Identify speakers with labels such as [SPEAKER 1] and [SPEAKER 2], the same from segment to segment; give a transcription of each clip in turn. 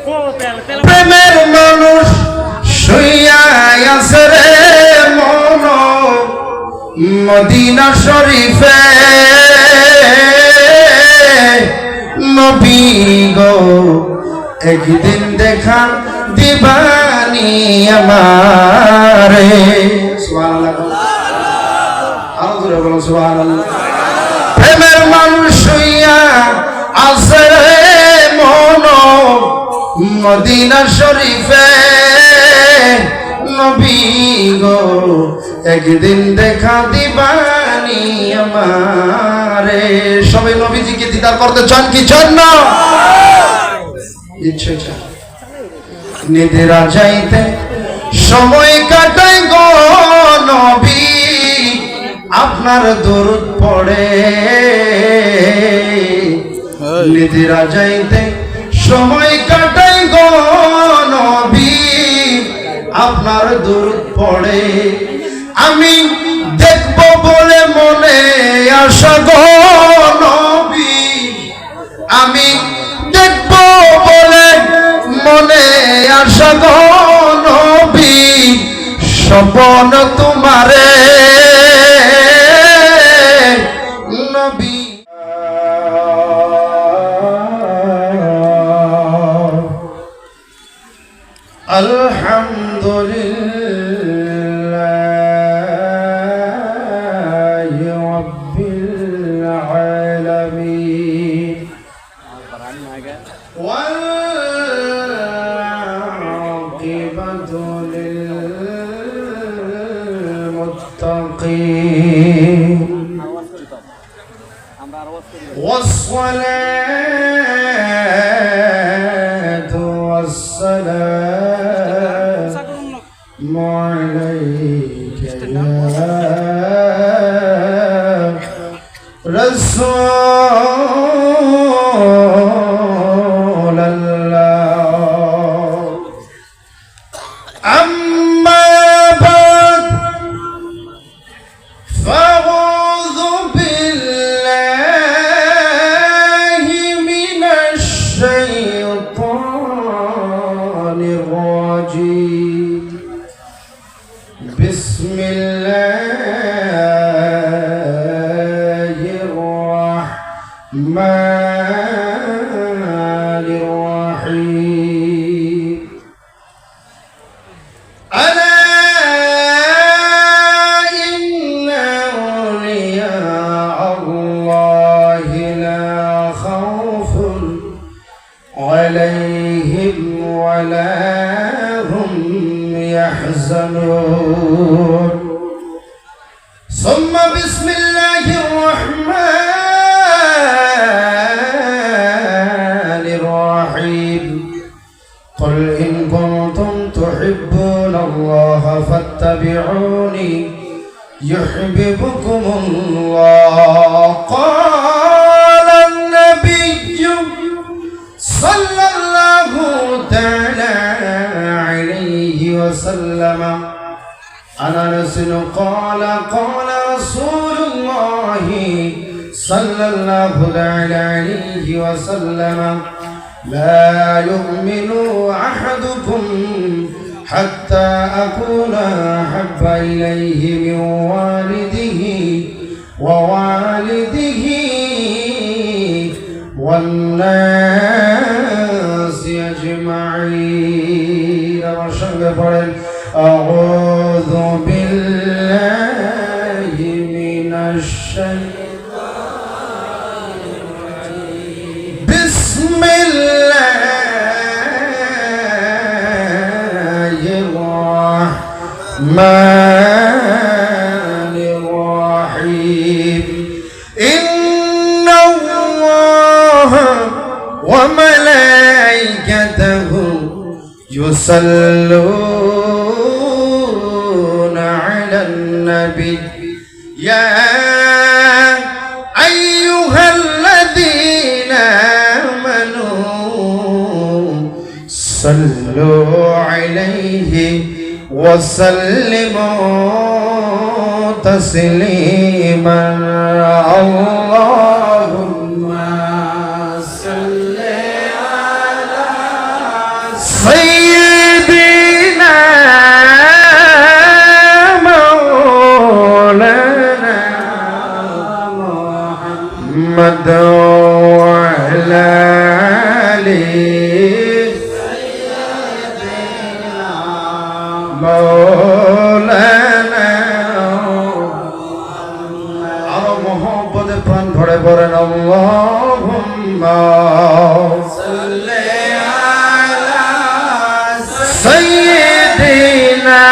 [SPEAKER 1] প্রেমের মানুষ শুইয়া আছে রে মন মদিনা শরীফে নবী গো একদিন দেখা দিবানি আমারে সুবহানাল্লাহ আরো জোরে বলুন সুবহানাল্লাহ প্রেমের মানুষ শুইয়া আছে রে মন মদিনা শরীফে নবী গো একদিন দেখা দিবানি আমারে সবাই নবীজিকে দিদার করতে চান কি চান না ইচ্ছে চান নিদেরা যাইতে সময় কাটাই গো নবী আপনার দরুদ পড়ে নিদেরা যাইতে সময় কাটাই গো নবী আপনার দরুদ পড়ে আমি দেখব বলে মনে আশা গো নবী আমি দেখব বলে মনে আশা গো নবী স্বপ্ন তোমারে নবী আলহামদুলিল্লাহ রাব্বিল আলামিন ওয়াল আকিবাতু লিল মুত্তাকিন ওয়াসসালাতু ওয়াসসালামু আলাইকা ইয়া রাসূলুল্লাহ আম্মা বা'দ ফাউযু বিল্লাহি মিনাশ শাইতানির রাজীম বিসমিল্লাহির রাহমানির রাহিম আলা ইন্না আউলিয়া আল্লাহি লা খাউফুন আলাইহিম ওয়া লা হুম يحزنون ثم بسم الله الرحمن الرحيم قل إن كنتم تحبون الله فاتبعوني يحببكم الله قال النبي صلى الله تعالى عليه وسلم عن أنس قال قال رسول الله صلى الله عليه وسلم لا يؤمن أحدكم حتى أكون أحب إليه من والده ووالده والناس أجمعين أعوذ بالله من الشيطان الرجيم بسم الله الرحمن الرحيم إن الله وملائكته يصلون على النبي يا أيها الذين آمنوا صلوا عليه وسلموا تسليما اللهم صل على مولانا আরো মোহব্বতে প্রাণ ভরে পড়েন আল্লাহুম্মা সাল্লি আলা সাইয়্যিদিনা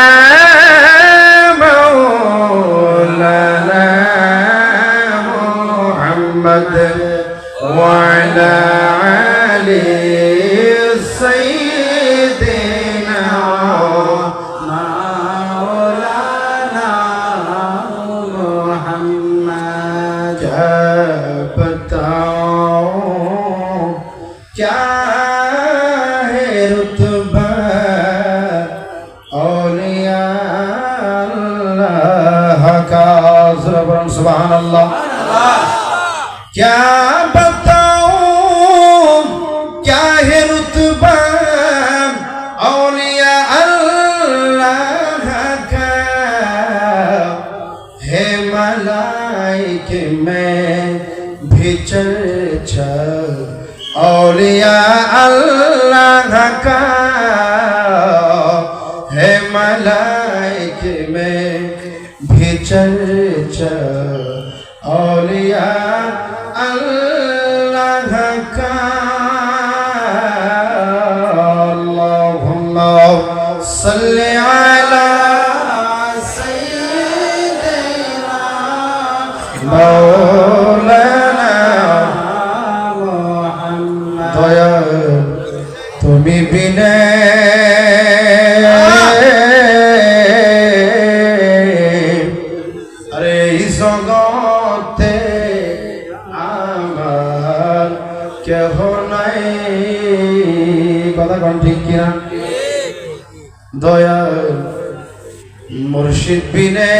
[SPEAKER 1] মাওলানা মুহাম্মদ ওয়া আলা আলি সাইয়্যিদিনা মাওলানা মুহাম্মদ बताओ क्या है रुतबा औलिया अल्लाह का सुभान अल्लाह क्या बताओ क्या है रुतबा औलिया अल्लाह का है मलाइके में भी चर्चा औलिया अल्लाह का है मलाइके में भी चर्चा औलिया अल्लाह का अल्लाहुम्मा सल्ली अला सय्यिदिना मौलाना मुहम्मद दया তুমি বিনে আরে এই জগতে আমার কেহ নাই কথা কোন ঠিক কিনা দয়া মুর্শিদ বিনে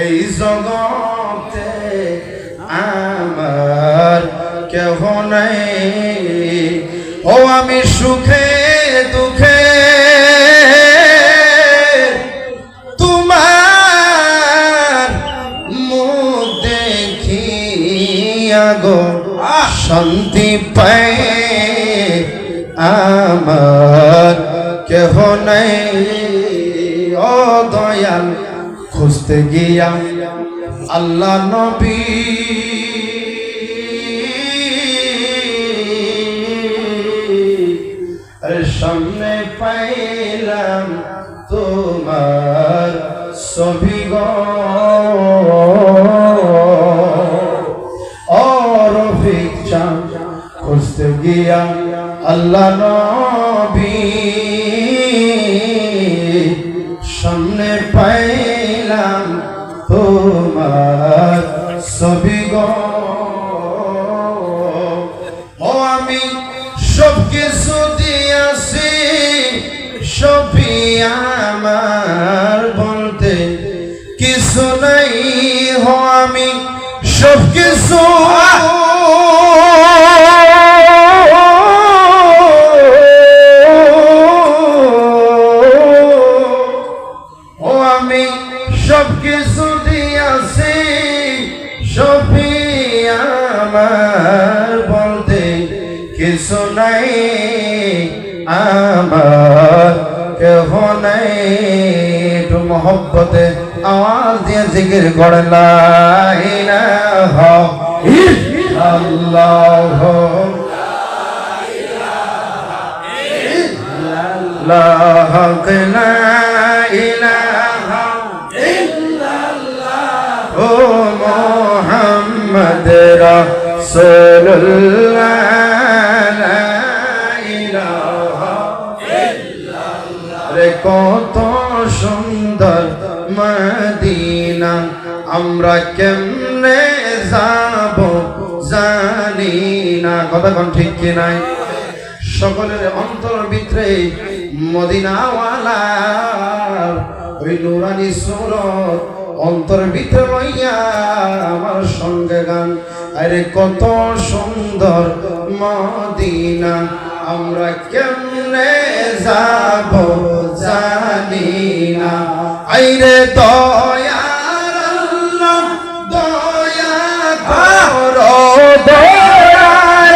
[SPEAKER 1] এই জগতে আমার কেহ নাই ও আমি সুখে দুঃখে তোমার মুখ দেখিয়া গো শান্তি পাই আমার কেহ নাই ও দয়াল খুঁজতে গিয়া আল্লাহ নবী সামনে পাইলাম তোমার ছবি গো রফিক চাঁদ খুঁজতে গিয়া আল্লাহ নবী সামনে পাইলাম তোমার ছবি গো ও আমি সব কিছু দিয়াছি সবই আমার বলতে কিছু নাই হো আমি সব কিছু ও আমি সব কিছু দিয়াছি সবই আমার বলতে কিছু নাই আমার কেহ নাই একটু মহব্বতে আওয়াজ দিয়ে জিকির করে লা ইলাহা ইল্লাল্লাহ লা ইলাহা ইল্লাল্লাহ ও মুহাম্মদ রাসূলুল্লাহ কত সুন্দর মদিনা আমরা কেমনে যাব জানি না কথা কোন ঠিক কি নাই সকলের অন্তর ভিতরে মদিনাওয়ালা ওই নুরানি সুরত অন্তর ভিতরে লইয়া আমার সঙ্গে গান আরে কত সুন্দর মদিনা আমরা কেমনে যাব জানি না আইরে দয়ার আল্লাহ দয়া করো দয়ার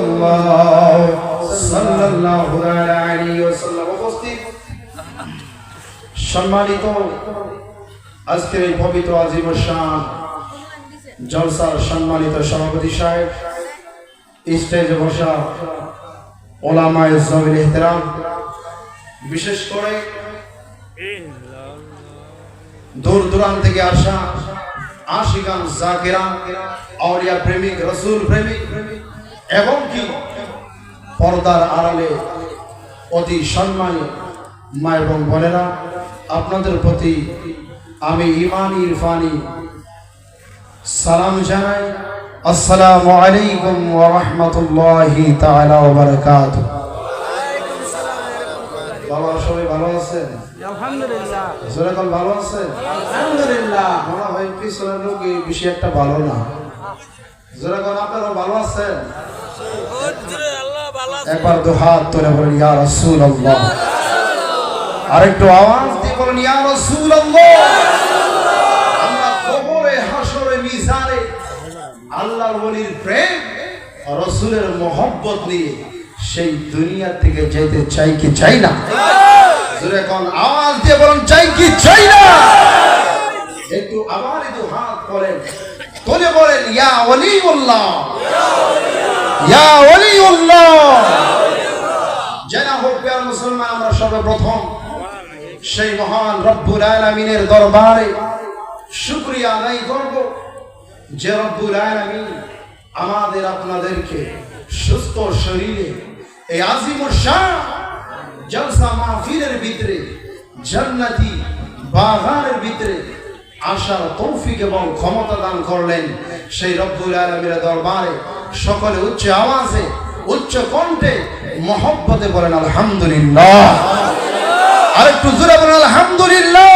[SPEAKER 1] রাসূলুল্লাহ সাল্লাল্লাহু আলাইহি ওয়াসাল্লাম। উপস্থিত সম্মানিত আজকের এই পবিত্র আজিম শান জলসার সম্মানিত সভাপতি সাহেব, স্টেজে বসা ওলামায়ে যাবিল ইহতিরাম, বিশেষ করে দূর দূরান্ত থেকে আসা আশিকান জাকিরান, আউলিয়া প্রেমিক, রাসূল প্রেমিক এবং কি পর্দার আড়ালে অতি সম্মানী মা এবং বোনেরা, আপনাদের প্রতি আমি ইমানি ইরফানি সালাম জানাই। আসসালামু আলাইকুম ওয়া রাহমাতুল্লাহি তাআলা ওয়া বারাকাতুহু। বাবা সবাই ভালো আছেন? আলহামদুলিল্লাহ। জোরে বল, ভালো আছেন? আলহামদুলিল্লাহ। মনে হয় পিছনের লোক এই বেশি একটা ভালো না। জোরে বল, আপনারা ভালো আছেন? একবার দু হাত তুলে বলেন ইয়া রাসূলুল্লাহ। আরেকটু আওয়াজ দিয়ে বলেন ইয়া রাসূলুল্লাহ। আমরা কবরে, হাসরে, মিজানে আল্লাহর ওলির প্রেম, রাসূলের মহব্বত নিয়ে সেই দুনিয়া থেকে যেতে চাই কি চাই না? জোরে কোন আওয়াজ দিয়ে বলেন চাই কি চাই না? একটু আবার একটু হাত করেন, তুলে বলেন ইয়া ওলিউল্লাহ, ইয়া ওলিউল্লাহ। জানা হোক প্রিয় মুসলমান, আমরা সর্বপ্রথম সেই মহান রব্বুল আলামিনের দরবারে শুকরিয়া আদায় করব যে রব্বুল আলামিন আমাদের আপনাদেরকে সুস্থ শরীরে এই আজিম শান জলসা মাহফিলের ভিতরে, জান্নাতি বাগানের ভিতরে আসার তৌফিক এবং ক্ষমতা দান করলেন। সেই রব্বুল আলামিনের দরবারে সকলে উচ্চ আওয়াজে, উচ্চ কণ্ঠে, মহব্বতে বলেন আলহামদুলিল্লাহ। আরেকটু জোরে বলেন আলহামদুলিল্লাহ।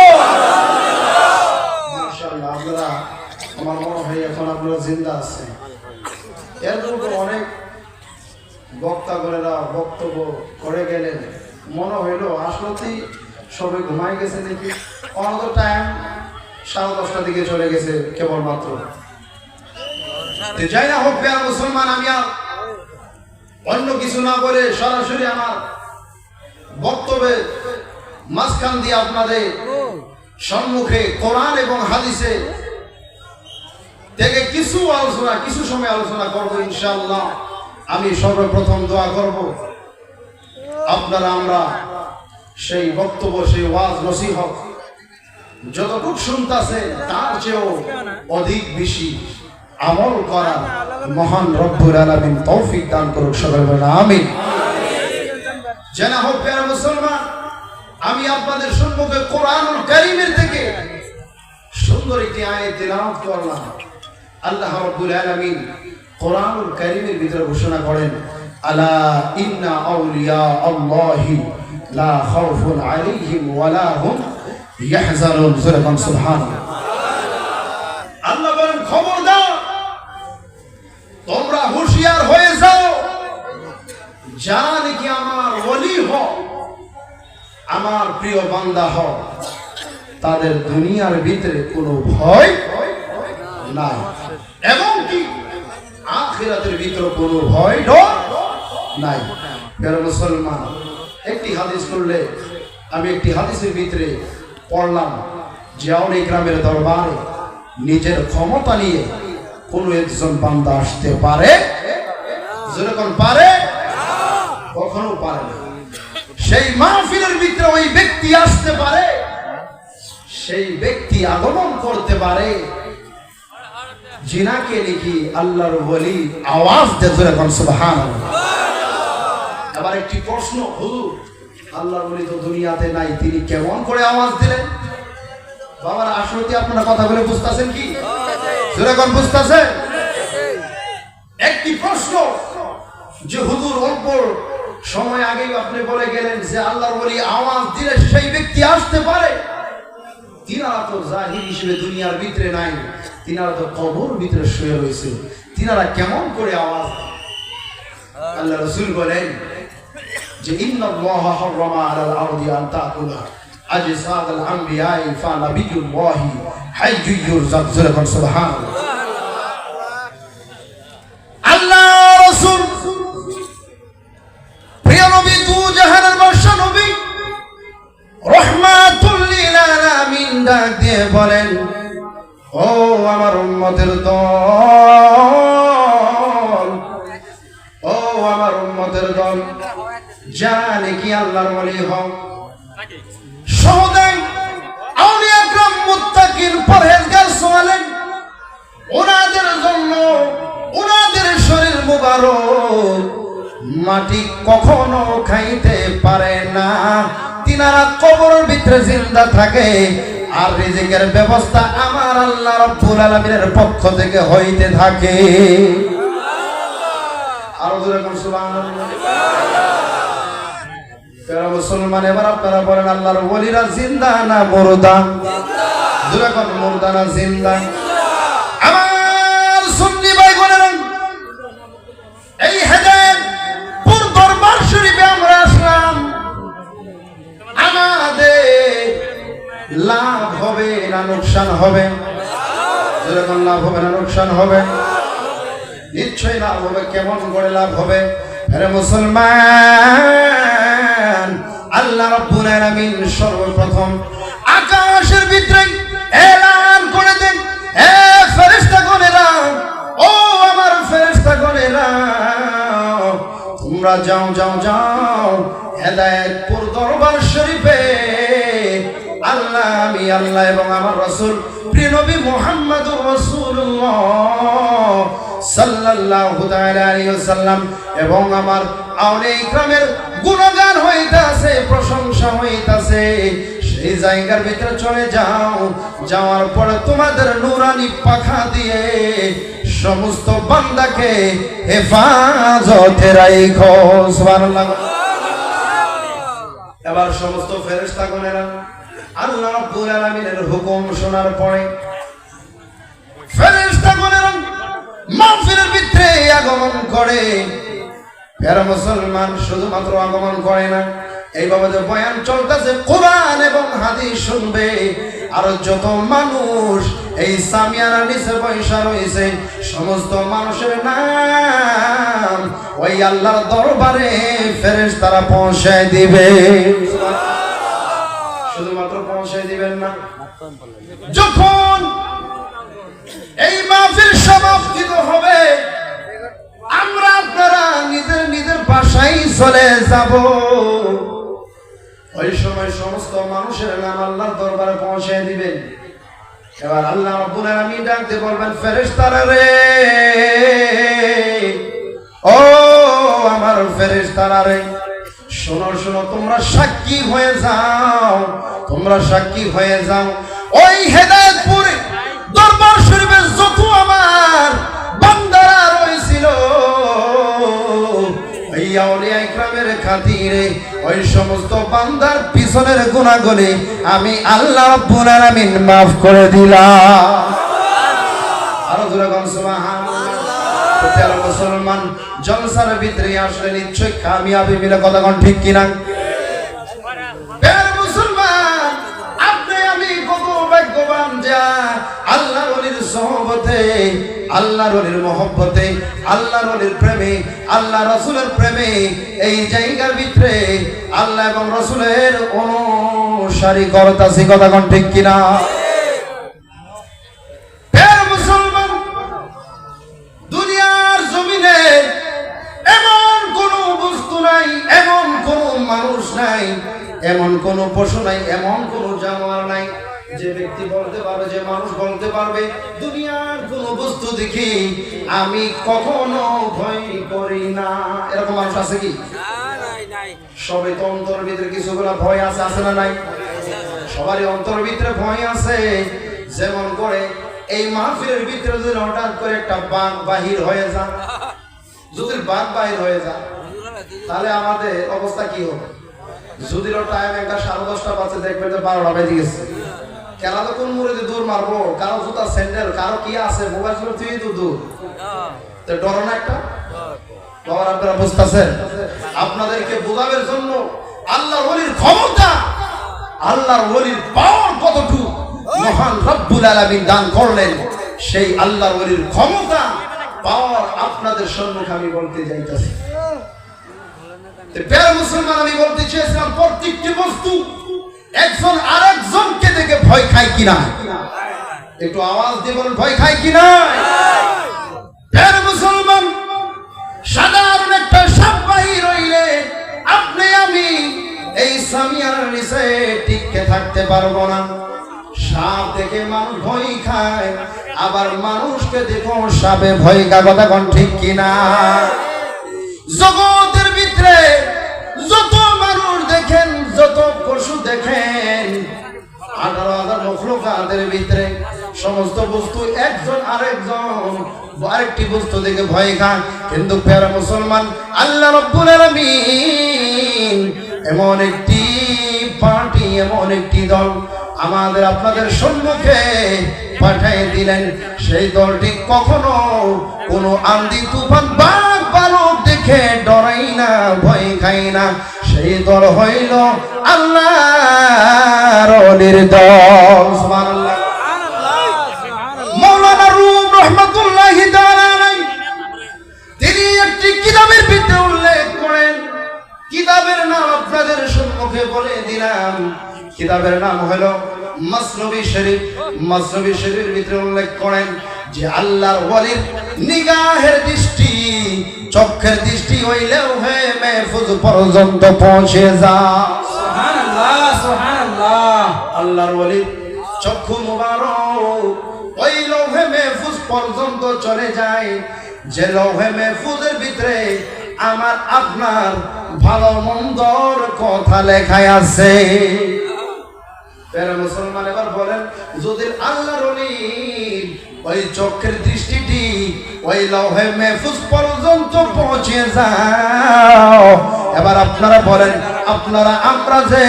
[SPEAKER 1] মাশাআল্লাহ। আপনারা, আমার মনে হয় এখন আপনারা জিন্দা আছেন। এরকম অনেক বক্তা করেরা বক্তব্য করে গেলেন, মনে হইল আসলেই সবাই ঘুমাই গেছে নাকি। অনেক টাইম 10:30টার দিকে চলে গেছে কেবলমাত্র। যাই না হোক প্রিয় মুসলমান, আমি আর অন্য কিছু না বলে সরাসরি আমার বক্তব্যের মাঝখান দিয়ে আপনাদের সম্মুখে কোরআন এবং হাদিসে থেকে কিছু সময় আলোচনা করবো ইনশাআল্লাহ। আমি সর্বপ্রথম দোয়া করব, আপনারা আমরা সেই বক্তব্য, সেই ওয়াজ নসিহত যতটুক শুনতাছেন তার চেয়েও অধিক বেশি আমল করার মহান রব্বুল আলামিন তৌফিক দান করুক। সবাই বলেন আমিন। জানা হোক প্রিয় মুসলমান, আমি আপনাদের সম্মুখে কোরআনুল কারীমের থেকে সুন্দর একটি আয়াত তেলাওয়াত করলাম। আল্লাহ রাব্বুল আলামিন কোরআনুল কারীমের ভিতরে ঘোষণা করেন, আলা ইন্না আউলিয়া আল্লাহি লা খাউফুন আলাইহিম ওয়া লা হুম ইয়াহজানুন। সুবহানাল্লাহ। আল্লাহ বলেন, খবরদার তোমরা হুঁশিয়ার হয়ে যাও, যারা নাকি আমার ওলি হয়, আমার প্রিয় বান্দা হয়, তাদের দুনিয়ার ভিতরে কোনো ভয় নাই এবং কি আখিরাতের ভিতরে কোনো ভয় নাই। প্রিয় মুসলমান, একটি হাদিস করলে আমি একটি হাদিসের ভিতরে পড়লাম যে আউলিয়া গ্রামের দরবারে নিজের ক্ষমতা নিয়ে কোন একজন বান্দা আসতে পারে? যেরকম পারে, কখনো পারে না। সেই মাহফিলের ভিতরে ওই ব্যক্তি আসতে পারে, সেই ব্যক্তি আগমন করতে পারে যিনাকে নাকি আল্লাহর ওলি আওয়াজ দিয়ে যেরকম সুবহানাল্লাহ। আবার একটি প্রশ্ন, হুজুর আল্লাহর ওলি তো দুনিয়াতে নাই, তিনি কেমন করে আওয়াজ দিলেন? বাবারা, আসলে আপনারা কথাগুলো বুঝতেছেন কি? যেরকম বুঝতেছেন? একটি প্রশ্ন যে হুজুর অল্প সময় আগেই আপনি বলে গেলেন যে আল্লাহর ওলি আওয়াজ দিলে সেই ব্যক্তি আসতে পারে। তিনারা তো জাহির হিসেবে দুনিয়ার ভিতরে নাই, তিনারা তো কবর ভিতরে শুয়ে রয়েছে, তিনারা কেমন করে আওয়াজ? আল্লাহ রাসূল বলেন যে ইন্নাল্লাহা হারামা আলাল আরদি আন তাকুলা আজসাদাল আমবিয়াই ফা নাবিয়ুল্লাহি হাইয়্যুন ইউরযাক। সুবহানাল্লাহ। আল্লাহ রাসূল রাহমাতুল লিল আলামিন ডাক দিয়ে বলেন, ও আমার উম্মতের দল, ও আমার উম্মতের দল, জানে কি আল্লাহর ওলি হও, সদাই আউলিয়া کرام মুত্তাকিন পরহেজগার সোয়ালেন, ওনাদের জন্য ওনাদের শরীর মুবারক মাটি কখনো খাইতে পারে না, তিনারা কবরের ভিতরে জিন্দা থাকে, আর রিজিকের ব্যবস্থা আমার আল্লাহ রাব্বুল আলামিনের পক্ষ থেকে হইতে থাকে। আর জোরে কোন সুবহানাল্লাহ। যারা মুসলমান এবার আপনারা বলেন আল্লাহর ওলিরা জিন্দা না মুর্দা? জোরে কোন মুর্দা না জিন্দা? আমার সুন্নি ভাই বোনেরা, এই হেদায়েতপুর দরবার শরীফে আমরা আসলাম, আমাদের লাভ হবে না লোকসান হবে? যেরকম লাভ হবে না লোকসান হবে? নিশ্চয়ই লাভ হবে। কেমন করে লাভ হবে? আরে মুসলমান, আল্লাহ রাব্বুল আলামিন সর্বপ্রথম আকাশের ভিতরে এলান করে দেন, হে ফেরেশতাগণেরা, ও আমার ফেরেশতাগণেরা, তোমরা যাও যাও যাও হেদায়েতপুর দরবার শরীফে আল্লাহ, আমি আল্লাহ এবং আমার রাসূল প্রিয় নবী মুহাম্মদুর রাসূলুল্লাহ সাল্লাল্লাহু তাআলা আলাইহি ওয়াসাল্লাম এবং আমার আউলিয়া ইকরামের গুণগান হইতাছে, প্রশংসা হইতাছে, সেই জায়গার ভিতরে চলে যাও। যাওয়ার পরে তোমাদের নূরানি পাখা দিয়ে সমস্ত বান্দাকে হেফাজতে রাখো। সুবহানাল্লাহ। এবার সমস্ত ফেরেশতাগণেরা আল্লাহ রাব্বুল আলামিনের হুকুম শোনার পরে ফেরেশতাগণেরা মাহফিলের ভিতরে আগমন করে। যারা মুসলমান শুধুমাত্র আগমন করে না, এইভাবে যে বয়ান চলতেছে, কোরআন এবং হাদিস শুনবে, আর যত মানুষ এই সামিয়ানার নিচে বসা রয়েছে সমস্ত মানুষের নাম ওই আল্লাহর দরবারে ফেরেশতারা পৌঁছায় দিবে। শুধুমাত্র পৌঁছায় দিবেন না, যখন এই মাহফিল সমাপ্তিত হবে আমরা আপনারা নিজের নিজের বাসায় চলে যাব, ওই সময় সমস্ত মানুষের নাম আল্লাহর দরবারে পৌঁছায় দিবেন। এবার আল্লাহ রাব্বুল আলামিন ডাকতে বলবেন, ফেরেশতারা রে, ও আমার ফেরেশতারা রে, শোনো শোনো, তোমরা সাক্ষী হয়ে যাও, তোমরা সাক্ষী হয়ে যাও, ওই হেদায়েতপুরে দরবার শরীফে যত আমার বান্দারা রয়েছিল এই আউলিয়া ইকরামের খাতিরে ওই সমস্ত বান্দার পিছনের গুনাহগুলি আমি আল্লাহ রাব্বুল আলামিন maaf করে দিলাম। আর জোরে বলুন সুবহানাল্লাহ। যারা মুসলমান জলসার ভিতরে আসলে নিশ্চয়ই কামিয়াবি মিলে, কথা কোন ঠিক কিনা? মুসলমান, আপনি আমি কত ভাগ্যবান যা আল্লাহর ওলির সোহবতে, আল্লাহর ওলির মহব্বতে, আল্লাহর ওলির প্রেমে, আল্লাহ রাসূলের প্রেমে এই জায়গার ভিতরে আল্লাহ এবং রাসূলের অনুসারী করতাছি, কথা কোন ঠিক কিনা? মুসলমান, দুনিয়ার জমিনে এমন কোন বস্তু নাই, এমন কোন মানুষ নাই, এমন কোন পশু নাই, এমন কোন জানোয়ার নাই যে ব্যক্তি বলতে পারবে, যে মানুষ বলতে পারবে, দুনিয়ার কোন বস্তু দেখি আমি কখনো ভয় করি না। এরকম মানুষ আছে কি? সবাই তো অন্তরের ভিতরে কিছুগুলা ভয় আছে, আছে না নাই? সবারই অন্তরের ভিতরে ভয় আছে। যেমন করে এই মাহফিলের ভিতরে যদি হঠাৎ করে একটা বাঘ বাহির হয়ে যায়, যদি বাঘ বাহির হয়ে যায় তাহলে আমাদের অবস্থা কি হবে? যদি টাইম একটা 10:30 বাজে, দেখবেন যে 12টা বেজে গেছে, কেন তো কোন মুড়িতে দূর মারবো, কারো জুতা স্যান্ডেল, কারো কি আছে, মোবাইল ছিল তুই তো দূর, তো ডর না একটা? বাবার আপনারা বুঝতেছেন? আপনাদেরকে বোঝানোর জন্য আল্লাহর ওলির ক্ষমতা, আল্লাহর ওলির পাওয়ার কতটুকু মহান রব্বুল আলামিন দান করলেন, সেই আল্লাহর ওলির ক্ষমতা পাওয়ার আপনাদের সম্মুখে আমি বলতে যাইতেছি। মুসলমান, আমি বলতে চেয়েছিলাম প্রত্যেকটি বস্তু একজন আরেকজনকে দেখে ভয় খায় কিনা? একটু আওয়াজ দিয়ে বলুন, ভয় খায় কিনা? মুসলমান, সাধারণ একটা সাপ বাহির হইলে আপনি আমি এই সামিয়ার নিচে টিকে থাকতে পারবো না। সাপ দেখে মানুষ ভয় খায়, আবার মানুষকে দেখো সাপে ভয় খায়। কথা কোন ঠিক কিনা? জগতের ভিতরে যত মানুষ দেখেন, যত পশু দেখেন, 18,000 মখলুকাতের ভিতরে সমস্ত বস্তু একজন আরেকজন আরেকটি বস্তু দেখে ভয় খায়। কিন্তু প্যারা মুসলমান, আল্লাহ রাব্বুল আলামিন এমন একটি পার্টি, এমন একটি দল আমাদের আপনাদের সম্মুখে পাঠিয়ে দিলেন। সেই দলটি কখনো কোনো আন্দি তুফান বাঘ ভালুক দেখে ডরাই না, ভয় খাই না। সেই দল হইল আল্লাহর ওলির দল। সুবহানাল্লাহ। মাওলানা রুম রাহমাতুল্লাহি তাআলা আলাইহি তিনি একটি কিতাবের ভিতরে উল্লেখ করেন। কিতাবের নাম আপনাদের সম্মুখে বলে দিলাম। কিতাবের নাম হলো মাসনবী শরীফ। মাসনবী শরীফের ভিতরে উল্লেখ করেন যে আল্লাহর ওলির নিগাহের দৃষ্টি, চক্ষের দৃষ্টি হইলেও হে মাহফুজ পর্যন্ত পৌঁছে যায়। সুবহানাল্লাহ, সুবহানাল্লাহ। আল্লাহর ওলির চক্ষু মুবারক ওই লৌহে মাহফুজ পর্যন্ত চলে যায়, যে লৌহে মাহফুজের ভিতরে আমার আপনার ভালো মন্দর কথা লেখাই আছে। প্যারা মুসলমান, এবার বলেন, যদি আল্লাহর ওলির ওই চোখের দৃষ্টিটি ওই লৌহে মাহফুজ পর্যন্ত পৌঁছে যাও, এবার আপনারা বলেন, আপনারা আমরা যে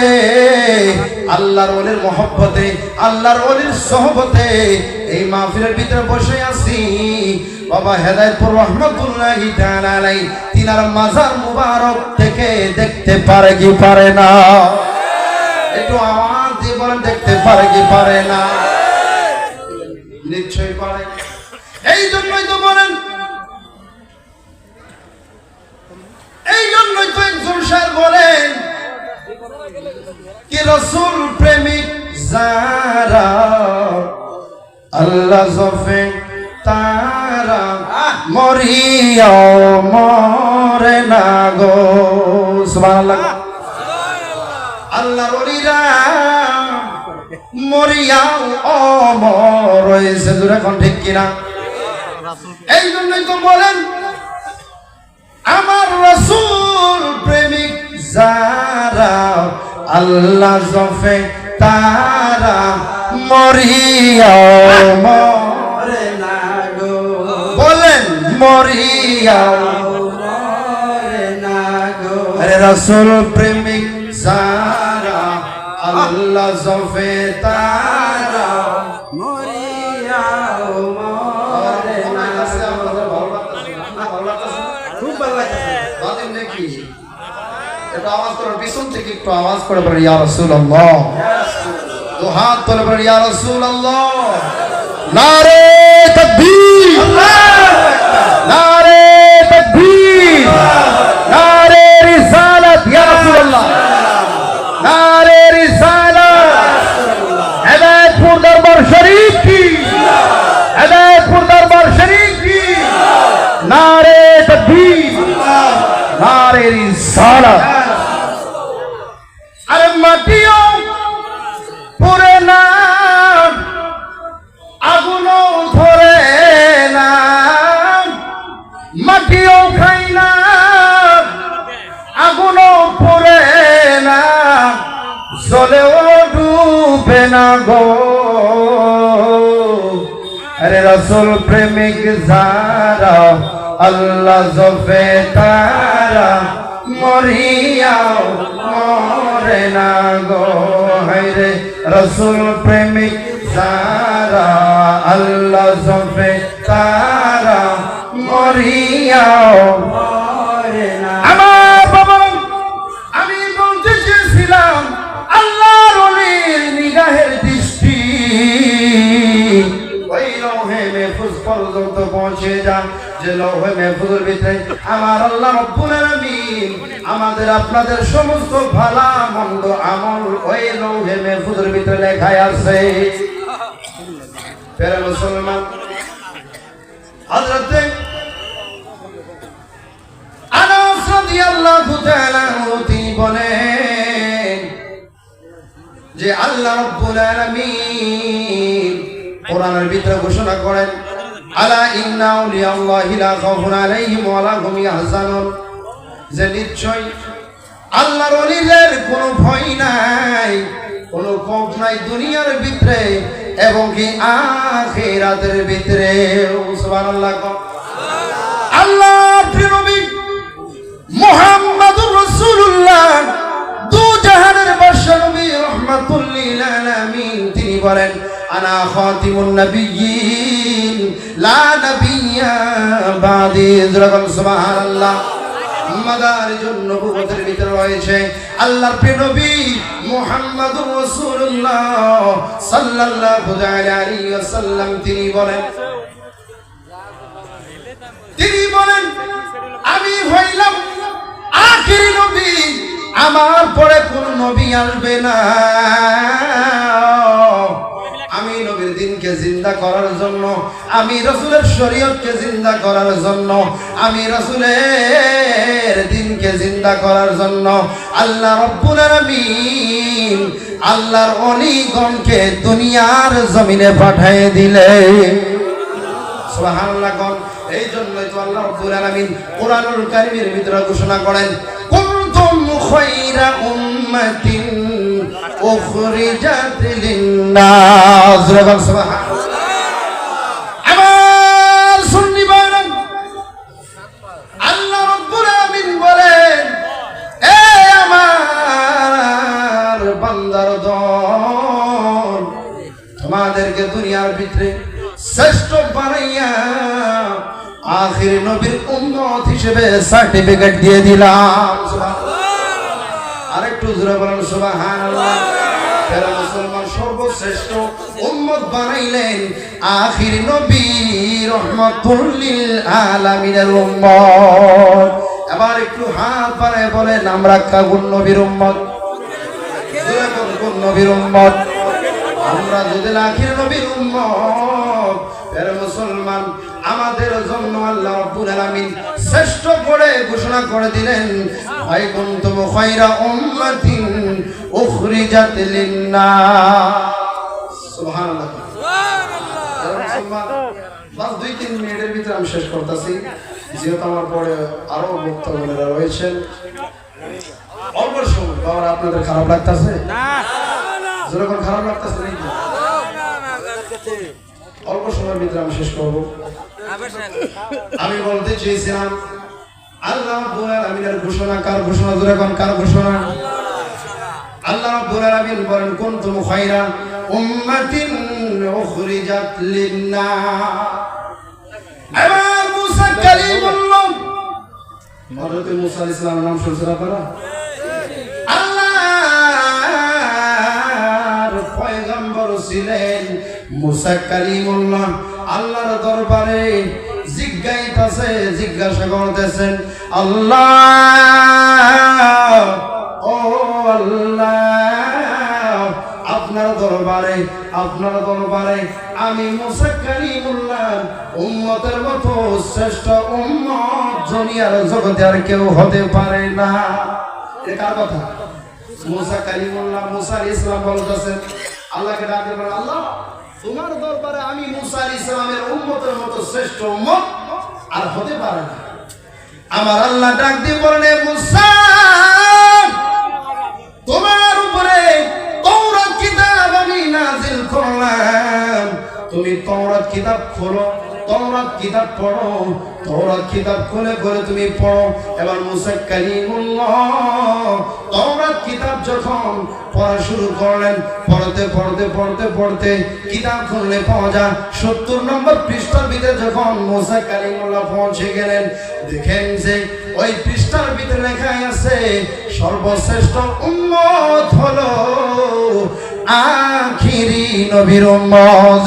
[SPEAKER 1] আল্লাহর ওলির মহব্বতে, আল্লাহর ওলির সোহবতে এই মাহফিলের ভিতরে বসে আছি, বাবা হেদায়েতপুর রহমাতুল্লাহি তাআলা আলাইহি তিনার মাজার মুবারক থেকে দেখতে পারে কি পারে না? একটু আওয়াজ দিয়ে বলেন, দেখতে পারে কি পারে না? নিশ্চয়ই পারে। এই জন্যই তো বলেন, এই জন্যই তো একজন শায়ের বলেন কি রাসূল প্রেমিক যারা আল্লাহ জফে তারা মরিয়াও মরে না গো। সুবহানাল্লাহ। আল্লাহর ওলিরা মরিয়াও অমর হয়েছে। জোরে কোন ঠিক কিনা? এই জন্যই তো বলেন আমার রাসূল প্রেমিক যারা আল্লাহ জফে তারা মরিয়াও মরে না গো। বলেন, মরিয়াও মরে না গো। আরে রাসূল প্রেমিক যারা আল্লাহ জফে তারা মরিয়াও মরে না গো। খুব ভালো লাগছে। বাদিন নাকি একটু আওয়াজ করে, পিছন থেকে একটু আওয়াজ করে বলেন, ইয়া রাসূলুল্লাহ। দু হাত তুলে বলেন, ইয়া রাসূলুল্লাহ। নারে তাকবীর, নারে তাকবীর, নারে রিসালাত, ইয়া রাসূলুল্লাহ, নারে রিসালাত। হেদায়েতপুর দরবার শরীফ কি, হেদায়েতপুর দরবার শরীফ কি। নারে তাকবীর, নারে রিসালাত। আরে মাটিও পুরে না, আগুনও ধরে না, মাটিও খাই না, আগুনও পড়ে না, জলেও ডুবে না গো। আরে রাসূল প্রেমিক যারা আল্লাহ জফে তারা মরিয়াও মরে না গো। হায়রে রাসূল প্রেমিক যারা আল্লাহ জফে তারা মরিয়াও মরে না। আমার বাবা, আমি বলতে চেয়েছিলাম আল্লাহর ওলির নিগাহের দৃষ্টি ওই লৌহে মাহফুজ পর্যন্ত পৌঁছে যান। যে লৌহে মাহফুজের ভিতরে আমার আল্লাহ রব্বুল আলামিন আমাদের আপনাদের সমস্ত ভালো মন্দ আমল ওই লৌহে মাহফুজের ভিতরে লেখা আছে। প্রিয় মুসলমান, হযরত আনাস রাদিয়াল্লাহু তাআলা তিনি বলেন যে আল্লাহ রাব্বুল আলামিন কোরআনের ভিতরে ঘোষণা করেন, আলা ইন্না আউলিয়াল্লাহি লা খাউফুন আলাইহিম ওয়া লা হুম ইয়াহজানুন, যে নিশ্চয় আল্লাহর ওলিদের কোনো ভয় নাই, কোনো খৌফ নাই দুনিয়ার ভিতরে এবং কি আখিরাতের ভিতরে। সুবহানাল্লাহ। আল্লাহর প্রিয় নবী মুহাম্মদুর রাসূলুল্লাহ দু জাহানের বাদশা নবী রাহমাতুল লিল আলামিন তিনি বলেন, আনা খাতিমুন নাবিয়্যিন লা নাবিয়্যা বাদি। সুবহানাল্লাহ। মাদারিজুন নবুওয়াতের ভিতরে রয়েছে আল্লাহর প্রিয় নবী মুহাম্মদুর রাসূলুল্লাহ সাল্লাল্লাহু আলাইহি ওয়াসাল্লাম তিনি বলেন আমি হইলাম আখিরি নবী, আমার পরে কোন নবী আসবে না। আমি নবীর দিনকে জিন্দা করার জন্য, আমি রাসূলের শরীয়তকে জিন্দা করার জন্য, আমি রাসূলের দিনকে জিন্দা করার জন্য আল্লাহ রাব্বুল আলামিন আল্লাহর ওলিগণকে দুনিয়ার জমিনে পাঠিয়ে দিলেন। সুবহানাল্লাহ। এই জন্যই তো আল্লাহ রাব্বুল আলামিন কোরআনুল কারীমের ভিতরে ঘোষণা করেন, কুনতুম খায়রা উম্মাতিন উখরিজাত লিন-নাস। সুবহানাল্লাহ। আমার সুন্নি ভাইরা, আল্লাহ রাব্বুল আলামিন বলেন, এ আমার বান্দার দল, তোমাদেরকে দুনিয়ার ভিতরে শ্রেষ্ঠ বানাইয়া আখির নবীর উম্মত হিসেবে সার্টিফিকেট দিয়ে দিলাম। আরেকটু জোরে বলেন সুবহানাল্লাহ। যারা মুসলমান সর্বশ্রেষ্ঠ উম্মত বানাইলেন আখির নবী রাহমাতুল লিল আলামিনের উম্মত। এবার একটু হাত বাড়ায় বলেন, আমরা কোন নবীর উম্মত? জোরে বলেন, কোন নবীর উম্মত? আমরা যদি আখির নবীর উম্মত। যারা মুসলমান, আমাদের জন্য আল্লাহ রাব্বুল আলামিন শ্রেষ্ঠ করে ঘোষণা করে দিলেন, আই কুনতুম খায়রা উম্মাতিন উখরিজাত লিন-নাস। সুবহানাল্লাহ। সুবহানাল্লাহ। বাস 2-3 মিনিটের ভিতরে আমি শেষ করতেছি, যেহেতু আমার পরে আরো বক্তব্যরা রয়েছেন। অল্প সময় বাবা, আপনাদের খারাপ লাগতেছে? না, যখন খারাপ লাগতেছে নাকি? অল্প সময়ের ভিতরে আমি শেষ করব। আমি বলতে চেয়েছিলাম আল্লাহ রাব্বুল আলামিনের ঘোষণা। কার ঘোষণা? জোরে কোন কার ঘোষণা? আল্লাহ রাব্বুল আলামিন বলেন, কুনতুম খায়রা উম্মাতিন উখরিজাত লিন-নাস। এবার মুসা কালিমুল্লাহ, হযরত মুসা আলাইহিস সালামের নাম শুনছেন আপনারা? আল্লাহর পয়গম্বর ছিলেন মুসা কালিমুল্লাহ। আল্লাহর দরবারে জিজ্ঞাসা করতেছেন, আল্লাহ, ও আল্লাহ, আপনার দরবারে আমি মুসা কালিমুল্লাহ উম্মতের মতো শ্রেষ্ঠ উম্মত দুনিয়ার জগতে আর কেউ হতে পারে না। এটা কার কথা? মুসা কালিমুল্লাহ, মুসা আলাইহিস সালাম বলতেছেন আল্লাহকে ডাকতে পারে, আল্লাহ, তোমার দরবারে আমি মুসা আলাইহিস সালামের উম্মতের মতো শ্রেষ্ঠ উম্মত আর হতে পারে না। আমার আল্লাহ ডাক দিয়ে বলেন, মুসা, তোমার উপরে তাওরাত কিতাব আমি নাযিল করলাম, তুমি তাওরাত কিতাব খোলো, তাওরাত কিতাব পড়ো, তাওরাত কিতাব খুলে করে তুমি পড়ো। এবার মুসা কালিমুল্লাহ তাওরাত কিতাব যখন পড়া শুরু করলেন, পড়তে কিতাব খুললে পাওয়া যায় 70 নম্বর পৃষ্ঠার ভিতরে যখন মুসা কালিমুল্লাহ পৌঁছে গেলেন, দেখেন যে ওই পৃষ্ঠার ভিতরে লেখা আছে সর্বশ্রেষ্ঠ উম্মত হলো আখিরি নবীর উম্মত।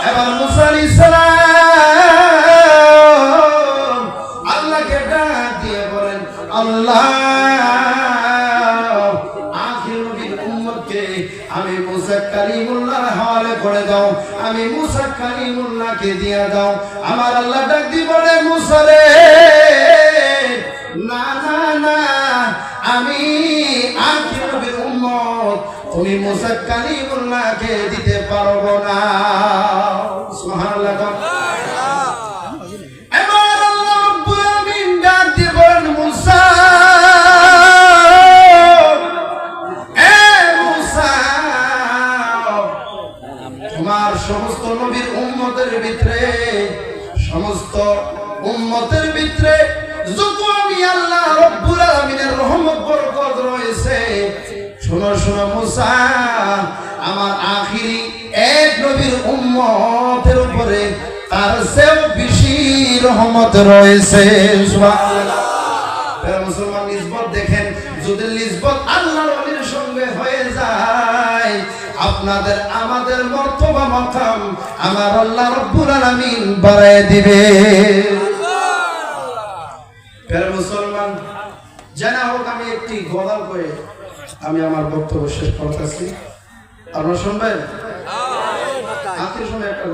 [SPEAKER 1] এবার মুসা আলাইহিস সালাম আল্লাহ আখির নবীর উম্মতকে আমি মুসা কালিমুল্লাহর হাওয়ালে করে দাও, আমি মুসা কালিমুল্লাহকে দিয়া দাও। আমার আল্লাহ ডাক দি বলে মুসা রে, না না না, আমি আখির নবীর উম্মত, তুমি মুসা কালিমুল্লাহকে দিতে পারবো না। সুবহানাল্লাহ। এবার আল্লাহ রাব্বুল আলামিন ডাক দি বলেন মুসা, তোমার সমস্ত নবীর উম্মতের ভিতরে, সমস্ত উম্মতের ভিতরে যত আমি আল্লাহ রাব্বুল আলামিনের রহমত বরকত রয়েছে, শোনো শোনো মুসা, আমার আখিরি এক নবীর উম্মতের উপরে তার চেয়েও বেশি রহমত রয়েছে। সুবহানাল্লাহ। মুসলমান নিসবত দেখেন, যদি নিসবত আল্লাহর ওলির সঙ্গে হয়ে যায়, আপনাদের আমাদের মর্তবা মাকাম আমার আল্লাহ রাব্বুল আলামিন বাড়ায় দিবে। প্রিয় মুসলমান, জানা হোক আমি একটি গজল করে আমি আমার বক্তব্য শেষ করতেছি, আপনারা শুনবেন? আজকের সময় একটা